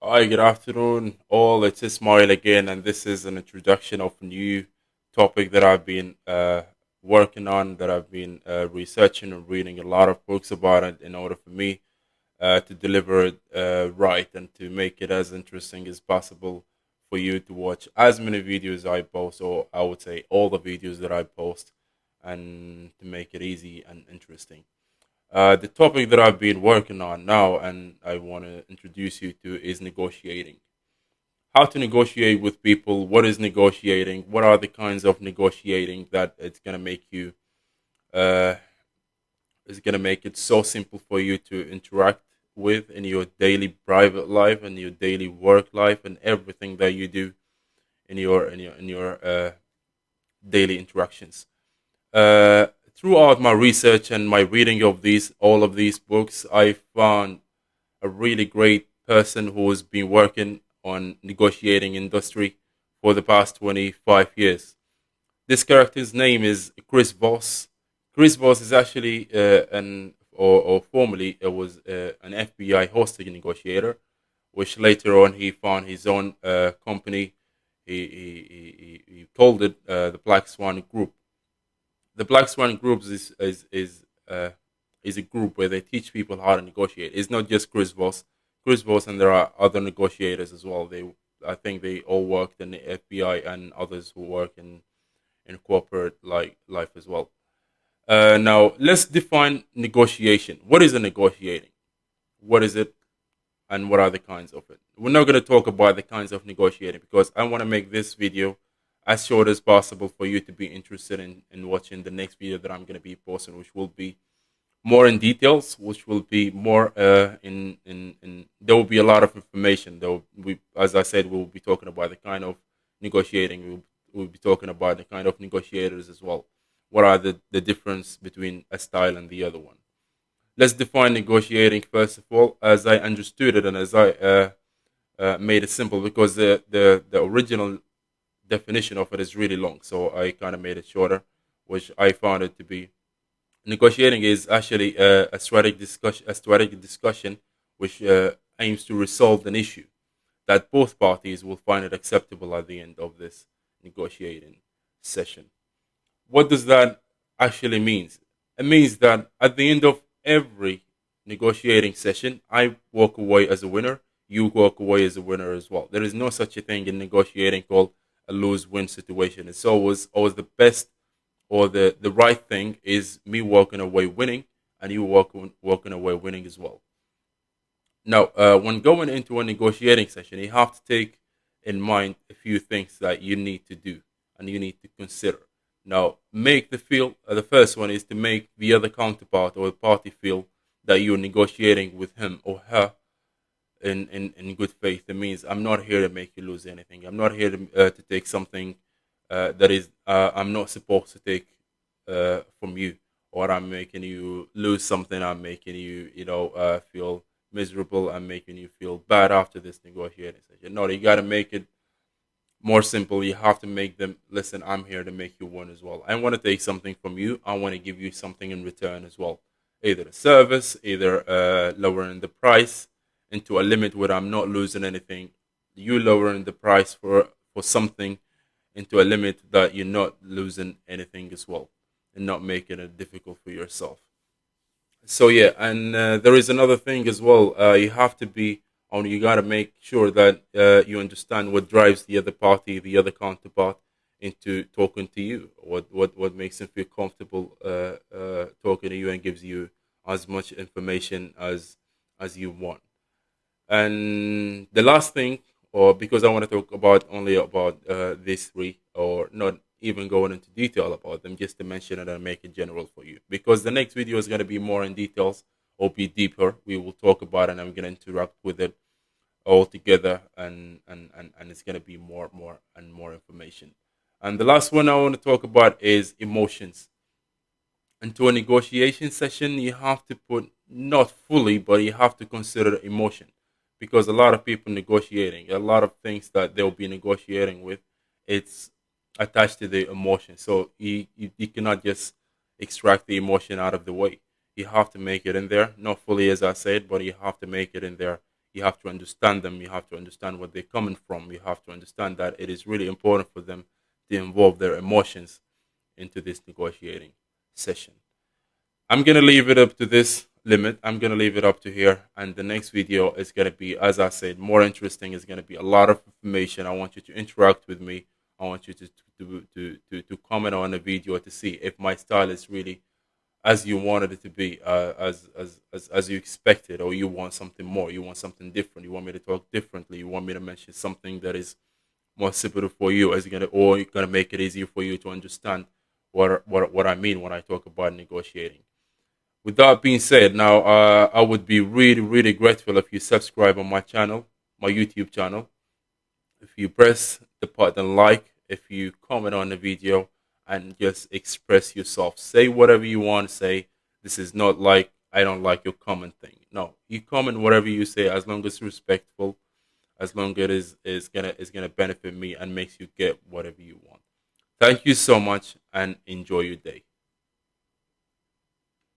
Hi, good afternoon, all. It's Ismail again, and this is an introduction of a new topic that I've been working on, that I've been researching and reading a lot of books about it in order for me to deliver it right and to make it as interesting as possible for you to watch as many videos I post, or I would say all the videos that I post, and to make it easy and interesting. The topic that I've been working on now and I want to introduce you to is negotiating. How to negotiate with people, what is negotiating, what are the kinds of negotiating that it's going to make you, uh, is going to make it so simple for you to interact with in your daily private life and your daily work life and everything that you do in your daily interactions. Uh, Throughout my research and my reading of these all of these books, I found a really great person who has been working on negotiating industry for the past 25 years. This character's name is Chris Voss. Chris Voss is actually or formerly it was an FBI hostage negotiator, which later on he found his own company. He called it the Black Swan Group. The Black Swan Groups is a group where they teach people how to negotiate. It's not just Chris Voss. Chris Voss and there are other negotiators as well. I think they all worked in the FBI and others who work in corporate like life as well. Now let's define negotiation. What is a negotiating? What is it, and what are the kinds of it? We're not going to talk about the kinds of negotiating because I want to make this video as short as possible for you to be interested in watching the next video that I'm going to be posting, which will be more in details, which will be more in there will be a lot of information. Though we, as I said, we will be talking about the kind of negotiating. We'll be talking about the kind of negotiators as well. What are the difference between a style and the other one? Let's define negotiating first of all, as I understood it and as I made it simple, because the original definition of it is really long. So I kind of made it shorter, which I found it to be. Negotiating is actually a strategic discussion which aims to resolve an issue that both parties will find it acceptable at the end of this negotiating session. What does that actually mean? It means that at the end of every negotiating session, I walk away as a winner. You walk away as a winner as well. There is no such a thing in negotiating called a lose-win situation. It's always the best or the right thing is me walking away winning and you walking away winning as well. Now, when going into a negotiating session, you have to take in mind a few things that you need to do and you need to consider. Now, make the first one is to make the other counterpart or the party feel that you're negotiating with him or her in good faith. It means I'm not here to make you lose anything. I'm not here to take something that is I'm not supposed to take from you, or I'm making you lose something. I'm making you feel miserable. I'm making you feel bad after this negotiating session. No, you got to make it more simple. You have to make them listen. I'm here to make you win as well. I want to take something from you. I want to give you something in return as well. Either a service, either lowering the price into a limit where I'm not losing anything. You lowering the price for something into a limit that you're not losing anything as well, and not making it difficult for yourself. So yeah, and there is another thing as well. You have to be on. You got to make sure that you understand what drives the other party, the other counterpart, into talking to you. What makes them feel comfortable talking to you and gives you as much information as you want. And the last thing, or because I want to talk about only about these three, or not even going into detail about them, just to mention it and make it general for you. Because the next video is going to be more in details or be deeper. We will talk about it and I'm going to interact with it all together, and it's going to be more and more information. And the last one I want to talk about is emotions. Into a negotiation session, you have to put not fully, but you have to consider emotion, because a lot of people negotiating, a lot of things that they'll be negotiating with, it's attached to the emotion. So you cannot just extract the emotion out of the way. You have to make it in there, not fully as I said, but you have to make it in there You have to understand them. You have to understand where they're coming from. You have to understand that it is really important for them to involve their emotions into this negotiating session. I'm gonna leave it up to this limit. I'm gonna leave it up to here, and the next video is gonna be, as I said, more interesting. It's gonna be a lot of information. I want you to interact with me. I want you to comment on the video to see if my style is really as you wanted it to be, as you expected, or you want something more. You want something different. You want me to talk differently. You want me to mention something that is more suitable for you, as gonna or you're gonna make it easier for you to understand what I mean when I talk about negotiating. With that being said, now I would be really grateful if you subscribe on my channel, my YouTube channel. If you press the button like, if you comment on the video, and just express yourself, say whatever you want to say. This is not like I don't like your comment thing. No, you comment whatever you say, as long as it's respectful, as long as it is gonna benefit me and makes you get whatever you want. Thank you so much and enjoy your day.